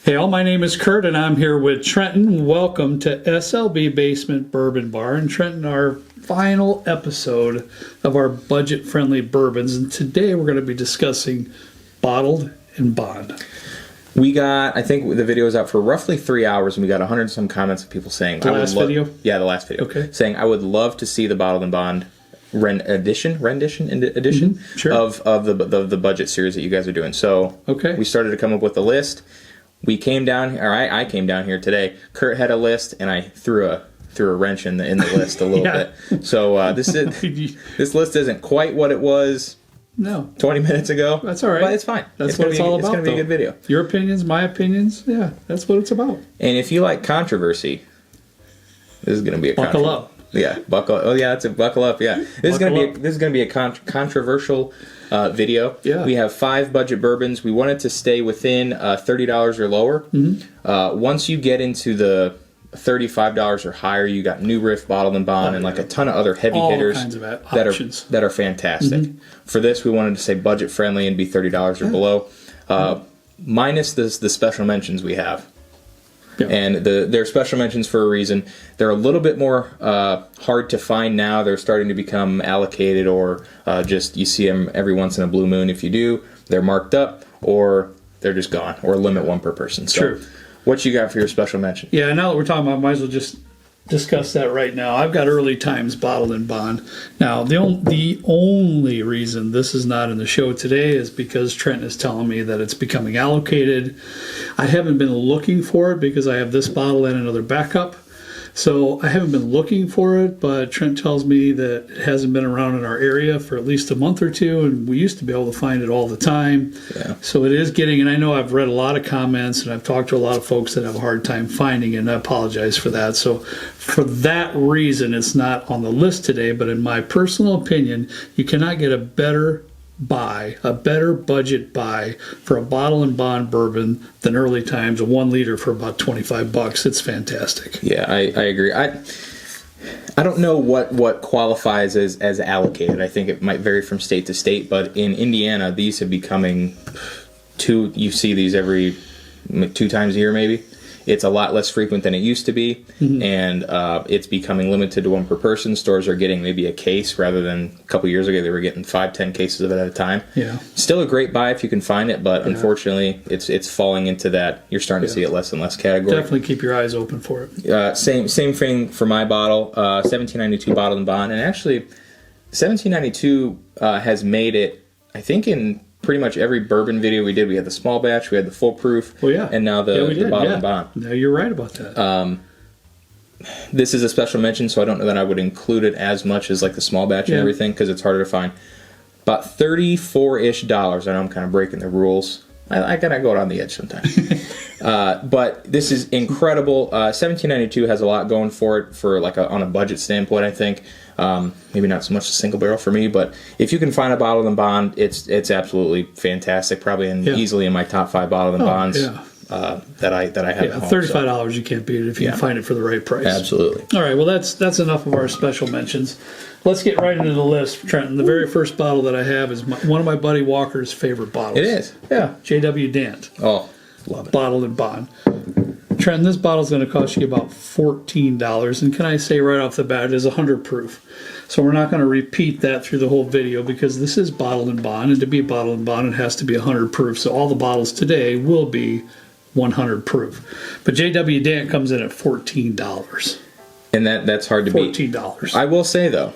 Hey all, my name is Kurt and I'm here with Trenton. Welcome to SLB Basement Bourbon Bar. And Trenton, our final episode of our budget-friendly bourbons. And today we're going to be discussing bottled and bond. We got, I think the video was out for roughly 3 hours, and we got 100 and some comments of people saying... The last video? Yeah, the last video. Okay. Saying, I would love to see the bottled and bond rendition Sure. of the budget series that you guys are doing. So we started to come up with a list. We came down, or I came down here today. Kurt had a list, and I threw a wrench in the list a little bit. So this list isn't quite what it was. No. 20 minutes ago. That's all right. But it's fine. That's what it's all about. It's going to be a good video. Your opinions, my opinions. Yeah, that's what it's about. And if you like controversy, this is going to be a buckle up. Yeah, buckle. Oh yeah, it's a buckle up. Yeah, this is going to be a controversial video. Yeah. We have 5 budget bourbons. We wanted to stay within $30 or lower. Mm-hmm. Once you get into the $35 or higher, you got New Riff, Bottled and Bond, and like a ton of other heavy hitters kinds of that are fantastic. Mm-hmm. For this, we wanted to say budget friendly and be $30 or below, minus the special mentions we have. Yeah. And they're special mentions for a reason. They're a little bit more hard to find now. They're starting to become allocated, or just you see them every once in a blue moon. If you do, they're marked up, or they're just gone, or limit one per person. So, true. What you got for your special mention? Yeah, now that we're talking about, I might as well just discuss that right now. I've got Early Times Bottled and Bond. Now, the only reason this is not in the show today is because Trent is telling me that it's becoming allocated. I haven't been looking for it because I have this bottle and another backup. So I haven't been looking for it, but Trent tells me that it hasn't been around in our area for at least a month or two, and we used to be able to find it all the time. Yeah. So it is getting, and I know I've read a lot of comments, and I've talked to a lot of folks that have a hard time finding it, and I apologize for that. So for that reason, it's not on the list today, but in my personal opinion, you cannot get a better budget buy for a bottle and bond bourbon than Early Times, a 1 liter for about $25. It's fantastic. Yeah, I agree. I don't know what qualifies as allocated. I think it might vary from state to state, but in Indiana, these are becoming you see these every 2 times a year maybe. It's a lot less frequent than it used to be, and it's becoming limited to 1 per person. Stores are getting maybe a case rather than a couple years ago they were getting 5-10 cases of it at a time. Yeah, still a great buy if you can find it, but unfortunately it's falling into that. You're starting to see it less and less category. Definitely keep your eyes open for it. Same thing for my bottle, 1792 Bottled and Bond, and actually 1792 has made it, I think, in pretty much every bourbon video we did. We had the small batch, we had the full proof, and now the bottled and bond. No, you're right about that. This is a special mention, so I don't know that I would include it as much as like the small batch and everything, because it's harder to find. About $34-ish. I know I'm kind of breaking the rules. I gotta go out on the edge sometimes. But this is incredible. 1792 has a lot going for it for like on a budget standpoint, I think. Maybe not so much a single barrel for me, but if you can find a bottled and bond, it's absolutely fantastic. Probably easily in my top 5 bottled and bonds that I have at home. $35, you can't beat it if you can find it for the right price. Absolutely. All right, well that's enough of our special mentions. Let's get right into the list, Trenton. The very first bottle that I have is one of my buddy Walker's favorite bottles. It is. Yeah, J.W. Dant. Oh, love it. Bottled and bond. Trenton, this bottle's going to cost you about $14, and can I say right off the bat, it is 100 proof. So we're not going to repeat that through the whole video because this is bottled and bond, and to be bottled and bond, it has to be 100 proof. So all the bottles today will be 100 proof. But J.W. Dant comes in at $14. And that's hard to beat. $14. I will say, though,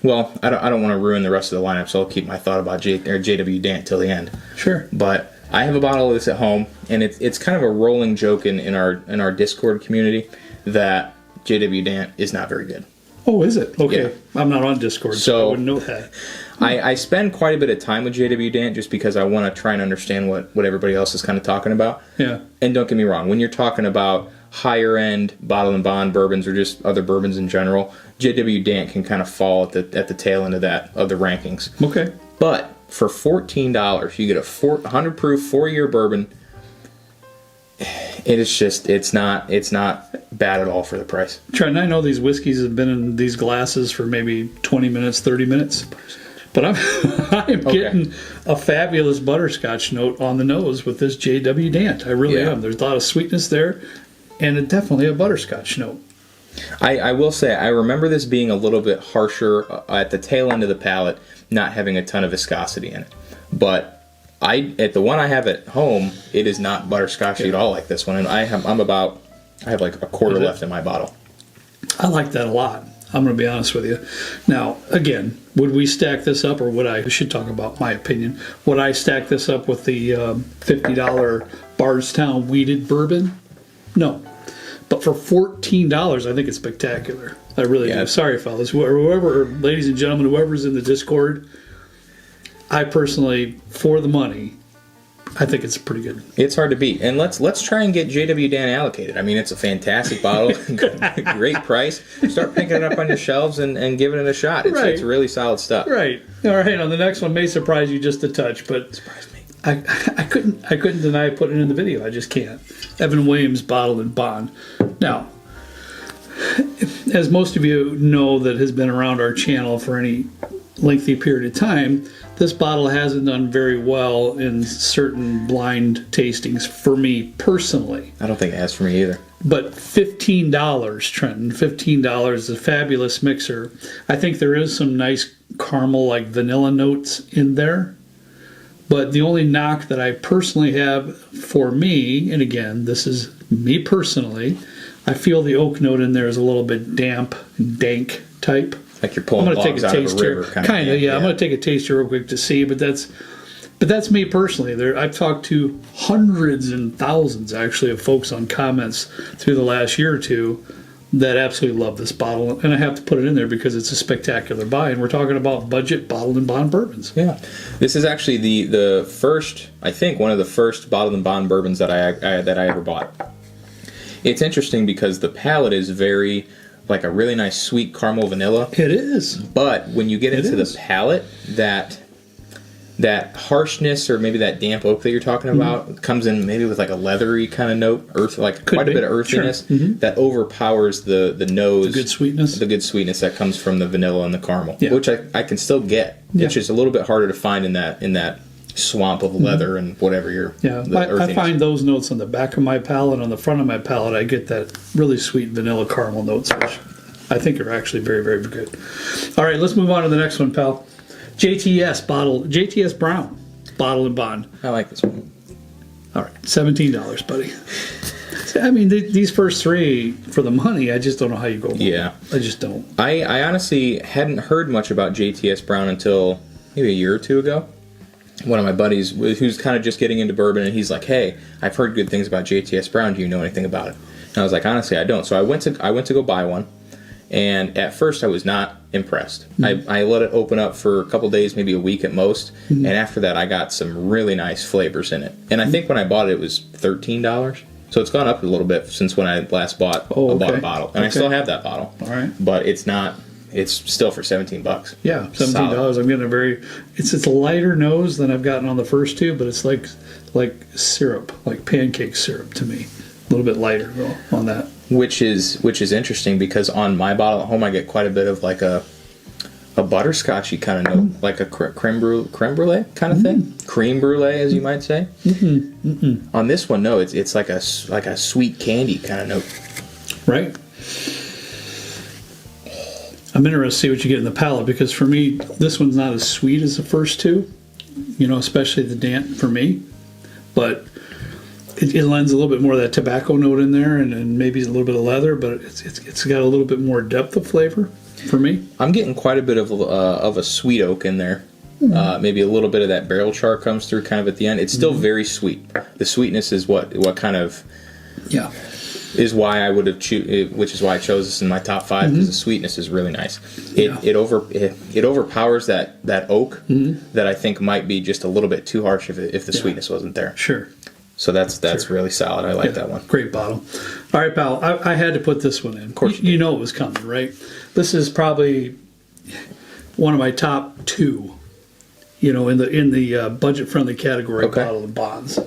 well, I don't want to ruin the rest of the lineup, so I'll keep my thought about J.W. Dant till the end. Sure. But I have a bottle of this at home, and it's kind of a rolling joke in our Discord community that J.W. Dant is not very good. Oh, is it? Okay. Yeah. I'm not on Discord, so I wouldn't know that. I spend quite a bit of time with J.W. Dant just because I want to try and understand what everybody else is kind of talking about. Yeah. And don't get me wrong, when you're talking about higher end bottled and bond bourbons or just other bourbons in general, J.W. Dant can kind of fall at the tail end of the rankings. Okay. But for $14, you get a 100 proof 4-year bourbon. It's not bad at all for the price. Trent, I know these whiskeys have been in these glasses for maybe 20 minutes, 30 minutes. But I'm getting a fabulous butterscotch note on the nose with this JW Dant. I really am. There's a lot of sweetness there, and definitely a butterscotch note. I will say, I remember this being a little bit harsher at the tail end of the palate, not having a ton of viscosity in it. But at the one I have at home, it is not butterscotchy at all like this one. And I have like a quarter left in my bottle. I like that a lot. I'm going to be honest with you. Now, again, would we stack this up, or we should talk about my opinion. Would I stack this up with the $50 Bardstown Wheated Bourbon? No. But for $14, I think it's spectacular. I really do. Sorry, fellas. Whoever, ladies and gentlemen, whoever's in the Discord, I personally, for the money, I think it's pretty good. It's hard to beat. And let's try and get JW Dan allocated. I mean, it's a fantastic bottle. Great price. Start picking it up on your shelves and giving it a shot. It's really solid stuff. Right. All right. On the next one may surprise you just a touch, but Surprised me. I couldn't deny putting it in the video. I just can't. Evan Williams Bottled and Bond. Now, as most of you know that has been around our channel for any lengthy period of time, this bottle hasn't done very well in certain blind tastings for me personally. I don't think it has for me either. But $15, Trenton, $15 is a fabulous mixer. I think there is some nice caramel, like vanilla notes in there. But the only knock that I personally have for me, and again, this is me personally, I feel the oak note in there is a little bit damp and dank type. Like you're pulling logs out of a river. Kind of, yeah. I'm going to take a taste here real quick to see, but that's me personally. I've talked to hundreds and thousands, actually, of folks on comments through the last year or two that absolutely love this bottle, and I have to put it in there because it's a spectacular buy, and we're talking about budget bottled and bond bourbons. Yeah, this is actually the first, I think, one of the first bottled and bond bourbons that I ever bought. It's interesting because the palate is very, like a really nice sweet caramel vanilla. It is. But when you get into the palate, that harshness or maybe that damp oak that you're talking about comes in maybe with like a leathery kind of note, quite a bit of earthiness that overpowers the nose. The good sweetness. The good sweetness that comes from the vanilla and the caramel, which I can still get, which is a little bit harder to find in that swamp of leather and whatever you're. Yeah, I find those notes on the back of my palate. On the front of my palate, I get that really sweet vanilla caramel notes, which I think are actually very, very good. All right, let's move on to the next one, pal. JTS Brown, Bottled and Bond. I like this one. All right, $17, buddy. I mean, these first three, for the money, I just don't know how you go wrong. Yeah. I just don't. I honestly hadn't heard much about JTS Brown until maybe a year or two ago. One of my buddies who's kind of just getting into bourbon, and he's like, "Hey, I've heard good things about JTS Brown. Do you know anything about it?" And I was like, "Honestly, I don't." So I went to go buy one, and at first I was not impressed. I let it open up for a couple days, maybe a week at most, and after that I got some really nice flavors in it. And I think when I bought it, it was $13. So it's gone up a little bit since when I last bought a bottle, and I still have that bottle. All right, but it's not. It's still for $17. Yeah, $17. I'm getting it's a lighter nose than I've gotten on the first two, but it's like syrup, like pancake syrup to me. A little bit lighter on that. Which is interesting because on my bottle at home I get quite a bit of like a butterscotchy kind of note, like a creme brulee kind of thing, cream brulee as you might say. On this one, no, it's like a sweet candy kind of note. Right. I'm interested to see what you get in the palate because for me, this one's not as sweet as the first two, especially the Dant for me. But it lends a little bit more of that tobacco note in there and maybe a little bit of leather, but it's got a little bit more depth of flavor for me. I'm getting quite a bit of a sweet oak in there. Maybe a little bit of that barrel char comes through kind of at the end. It's still very sweet. The sweetness is what kind of... Yeah. Is why I would have which is why I chose this in my top 5 because the sweetness is really nice. It overpowers that oak that I think might be just a little bit too harsh if the sweetness wasn't there. Sure. So that's really solid. I like that one. Great bottle. All right, pal. I had to put this one in. Of course, you know it was coming, right? This is probably one of my top 2. In the budget friendly category, bottle and bonds.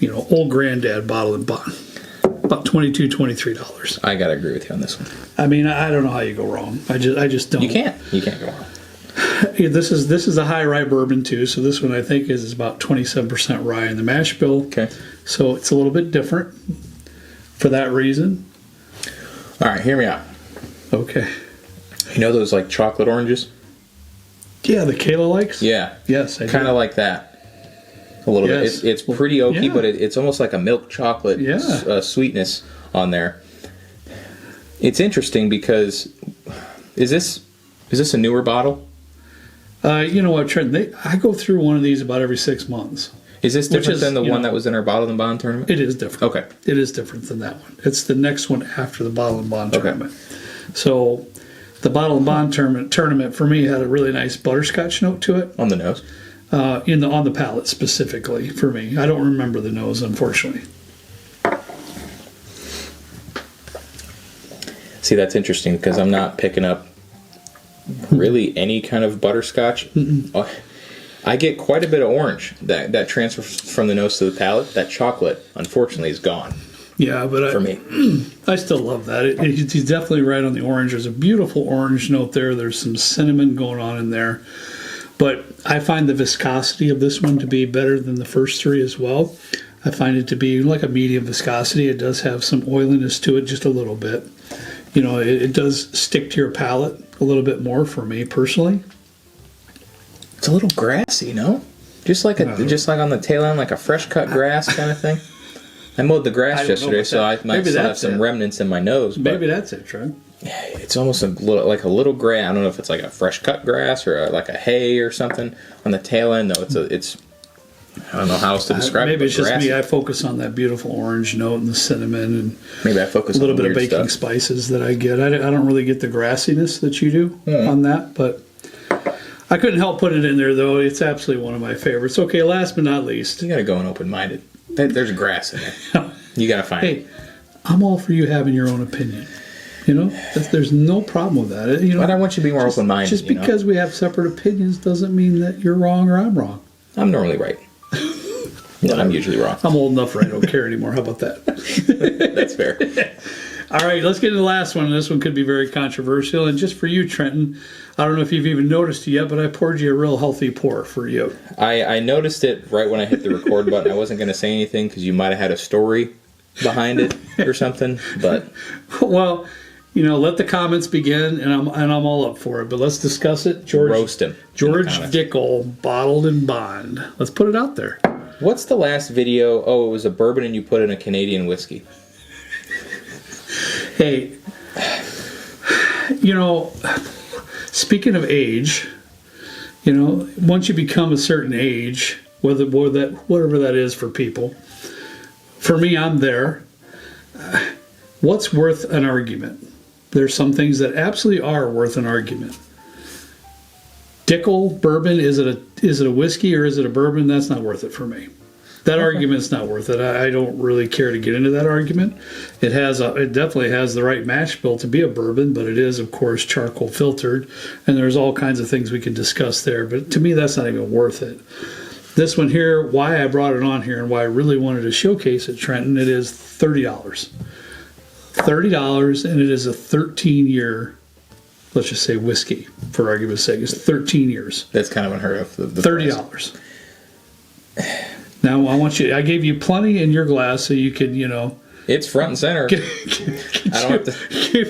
Old Granddad Bottle and Bond. About $22, $23. I gotta agree with you on this one. I mean, I don't know how you go wrong. I just don't. You can't go wrong. This is a high rye bourbon too. So this one I think is about 27% rye in the mash bill. Okay. So it's a little bit different for that reason. All right, hear me out. Okay. You know those like chocolate oranges? Yeah, the Kayla likes? Yeah. Yes, I do. Kind of like that. A little Yes. bit. It's pretty oaky, Yeah. but it's almost like a milk chocolate Yeah. sweetness on there. It's interesting because is this a newer bottle? You know what, Trent? I go through one of these about every 6 months. Is this different than the one know, that was in our Bottle and Bond tournament? It is different. Okay. It is different than that one. It's the next one after the Bottle and Bond Okay. tournament. So the Bottle and Bond tournament for me had a really nice butterscotch note to it. On the nose? On the palate specifically for me. I don't remember the nose, unfortunately. See, that's interesting because I'm not picking up really any kind of butterscotch. I get quite a bit of orange that transfers from the nose to the palate. That chocolate, unfortunately, is gone. Yeah, but for me. I still love that. He's definitely right on the orange. There's a beautiful orange note there. There's some cinnamon going on in there. But I find the viscosity of this one to be better than the first three as well. I find it to be like a medium viscosity. It does have some oiliness to it, just a little bit. You know, it does stick to your palate a little bit more for me personally. It's a little grassy, no? Just like on the tail end, like a fresh cut grass kind of thing. I mowed the grass yesterday, so I might still have some remnants in my nose. But maybe that's it, Trent. It's almost a little grass. I don't know if it's like a fresh cut grass or like a hay or something on the tail end. No, it's. I don't know how else to describe it. Maybe it's just grassy. me. I focus on that beautiful orange note and the cinnamon and maybe I focus a little on bit of weird baking stuff. spices that I get. I don't really get the grassiness that you do on that, but I couldn't help putting it in there though. It's absolutely one of my favorites. Okay, last but not least, You got to go in open minded. There's grass in there. You got to find it. Hey, I'm all for you having your own opinion. You know, there's no problem with that. You know, But I want you to be more open minded. just because we have separate opinions doesn't mean that you're wrong or I'm wrong. I'm normally right. No, I'm usually wrong. I'm old enough where I don't care anymore. How about that? That's fair. All right, let's get to the last one. This one could be very controversial. And just for you, Trenton, I don't know if you've even noticed it yet, but I poured you a real healthy pour for you. I noticed it right when I hit the record button. I wasn't going to say anything because you might have had a story behind it or something. But Well, you know, let the comments begin, and I'm all up for it. But let's discuss it. George, roast him. George Dickel, Bottled and Bond. Let's put it out there. What's the last video? Oh, it was a bourbon and you put in a Canadian whiskey. Hey, you know, speaking of age, you know, once you become a certain age, whatever that is for people, for me, I'm there. What's worth an argument? There's some things that absolutely are worth an argument. Dickel bourbon, is it a whiskey or is it a bourbon? That's not worth it for me. That argument's not worth it. I don't really care to get into that argument. It definitely has the right mash bill to be a bourbon, but it is, of course, charcoal filtered, and there's all kinds of things we can discuss there. But to me, that's not even worth it. This one here, why I brought it on here and why I really wanted to showcase it, Trenton, it is $30. $30, and it is a 13-year, let's just say whiskey, for argument's sake. It's 13 years. That's kind of unheard of. The $30. Now, I gave you plenty in your glass so you could, you know. It's front and center. Give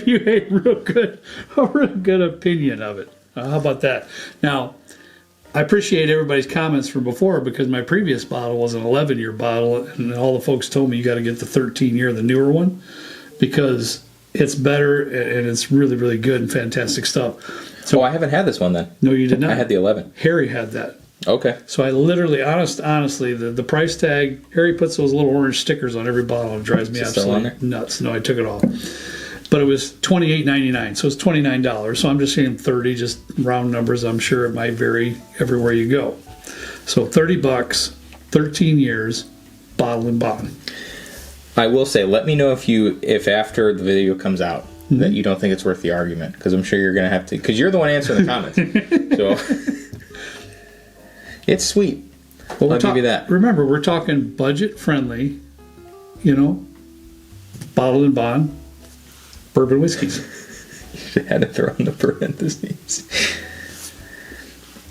you a real good opinion of it. How about that? Now, I appreciate everybody's comments from before because my previous bottle was an 11-year bottle, and all the folks told me you got to get the 13-year, the newer one, because it's better and it's really, really good and fantastic stuff. So I haven't had this one then. No, you did not. I had the 11. Harry had that. Okay. So I literally, honestly, the price tag, Harry puts those little orange stickers on every bottle. It drives me absolutely nuts. No, I took it off. But it was $28.99, so it's $29. So I'm just saying 30, just round numbers. I'm sure it might vary everywhere you go. So $30, 13 years, Bottled and Bond. I will say, let me know if after the video comes out that you don't think it's worth the argument, because I'm sure you're going to have to, because you're the one answering the comments. So it's sweet. Well, I'll give you that. Remember, we're talking budget friendly, you know, Bottled and Bond bourbon whiskeys. You should have had to throw in the parentheses.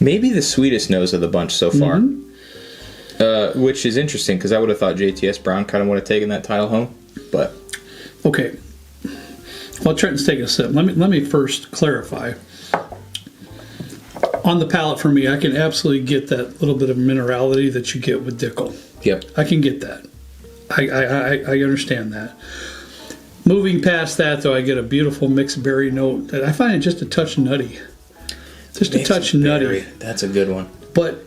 Maybe the sweetest nose of the bunch so far. Which is interesting, because I would have thought JTs Brown kind of would have taken that title home. But okay. Well, Trenton's taking a sip. Let me first clarify. On the palate for me, I can absolutely get that little bit of minerality that you get with Dickel. Yep. I can get that. I understand that. Moving past that, though, I get a beautiful mixed berry note. I find it just a touch nutty. Just a touch nutty. That's a good one. But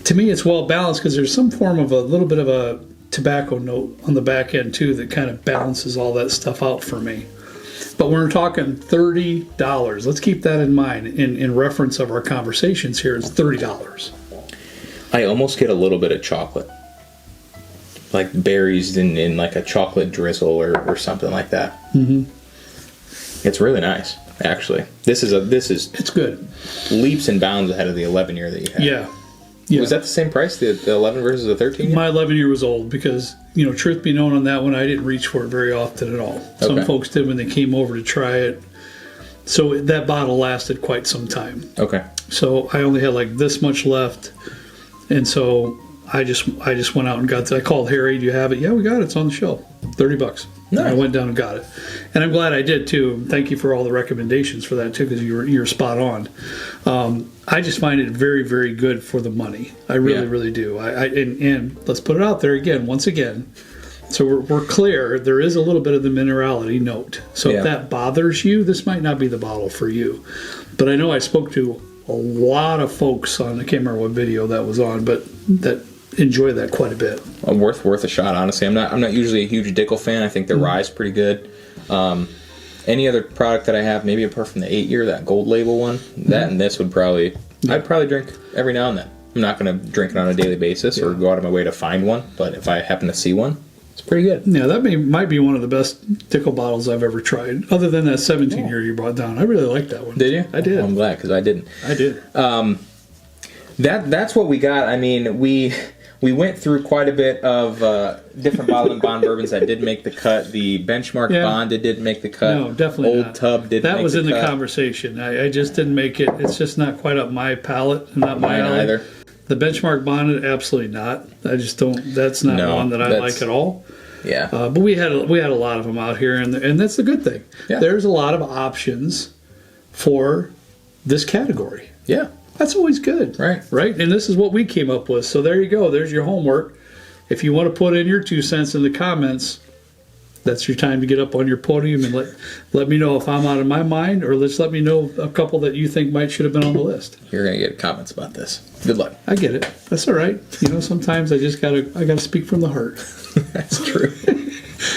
to me, it's well balanced because there's some form of a little bit of a tobacco note on the back end, too, that kind of balances all that stuff out for me. But we're talking $30. Let's keep that in mind in reference of our conversations here. It's $30. I almost get a little bit of chocolate. Like berries in like a chocolate drizzle or something like that. It's really nice, actually. This is it's good. Leaps and bounds ahead of the 11 year that you had. Yeah. Was that the same price, the 11 versus the 13 year? My 11 year was old because, truth be known on that one, I didn't reach for it very often at all. Some folks did when they came over to try it. So that bottle lasted quite some time. Okay. So I only had like this much left. And so I just went out and got I called Harry, do you have it? Yeah, we got it. It's on the shelf. $30. Nice. And I went down and got it. And I'm glad I did too. Thank you for all the recommendations for that too, because you're spot on. I just find it very, very good for the money. I really, really do. And let's put it out there again, once again. So we're clear. There is a little bit of the minerality note. So if that bothers you, this might not be the bottle for you. But I know I spoke to a lot of folks on, I can't remember what video that was on, but that enjoy that quite a bit. Worth a shot, honestly. I'm not usually a huge Dickel fan. I think the rye's pretty good. Any other product that I have, maybe apart from the 8 year, that gold label one, that and this would probably I'd probably drink every now and then. I'm not going to drink it on a daily basis or go out of my way to find one, but if I happen to see one, it's pretty good. Yeah, that might be one of the best Dickel bottles I've ever tried, other than that 17 year you brought down. I really like that one. Did you? I did. Oh, I'm glad, because I didn't. I did. That's what we got. I mean, we went through quite a bit of different bottled and bond bourbons that did make the cut. The benchmark bond didn't make the cut. No, definitely Old not. Tub didn't make the cut. That was in the conversation. I just didn't make it. It's just not quite up my palate and not my alley. Either. The benchmark bond, absolutely not. I just don't. That's not one that I like at all. Yeah. But we had a lot of them out here, and that's the good thing. Yeah. There's a lot of options for this category. Yeah. That's always good. Right. Right? And this is what we came up with. So there you go. There's your homework. If you want to put in your 2 cents in the comments, that's your time to get up on your podium and let me know if I'm out of my mind, or let me know a couple that you think should have been on the list. You're going to get comments about this. Good luck. I get it. That's all right. Sometimes I gotta speak from the heart. That's true.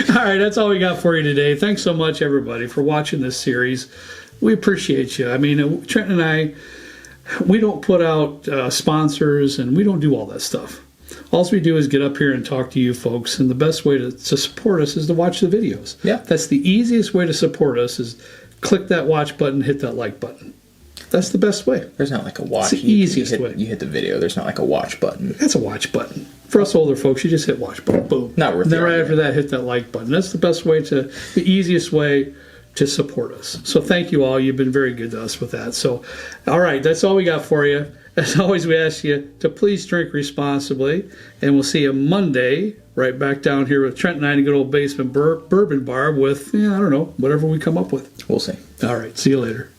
All right, that's all we got for you today. Thanks so much, everybody, for watching this series. We appreciate you. I mean, Trent and I, we don't put out sponsors, and we don't do all that stuff. All we do is get up here and talk to you folks, and the best way to support us is to watch the videos. Yeah. That's the easiest way to support us, is click that watch button, hit that like button. That's the best way. There's not like a watch. It's the easiest way. You hit the video. There's not like a watch button. That's a watch button. For us older folks, you just hit watch button. Boom. Not worth it. And then right after that, hit that like button. That's the best way the easiest way to support us. So thank you all. You've been very good to us with that. So, all right, that's all we got for you. As always, we ask you to please drink responsibly, and we'll see you Monday right back down here with Trent and I in a good old basement bourbon bar with, I don't know, whatever we come up with. We'll see. All right, see you later.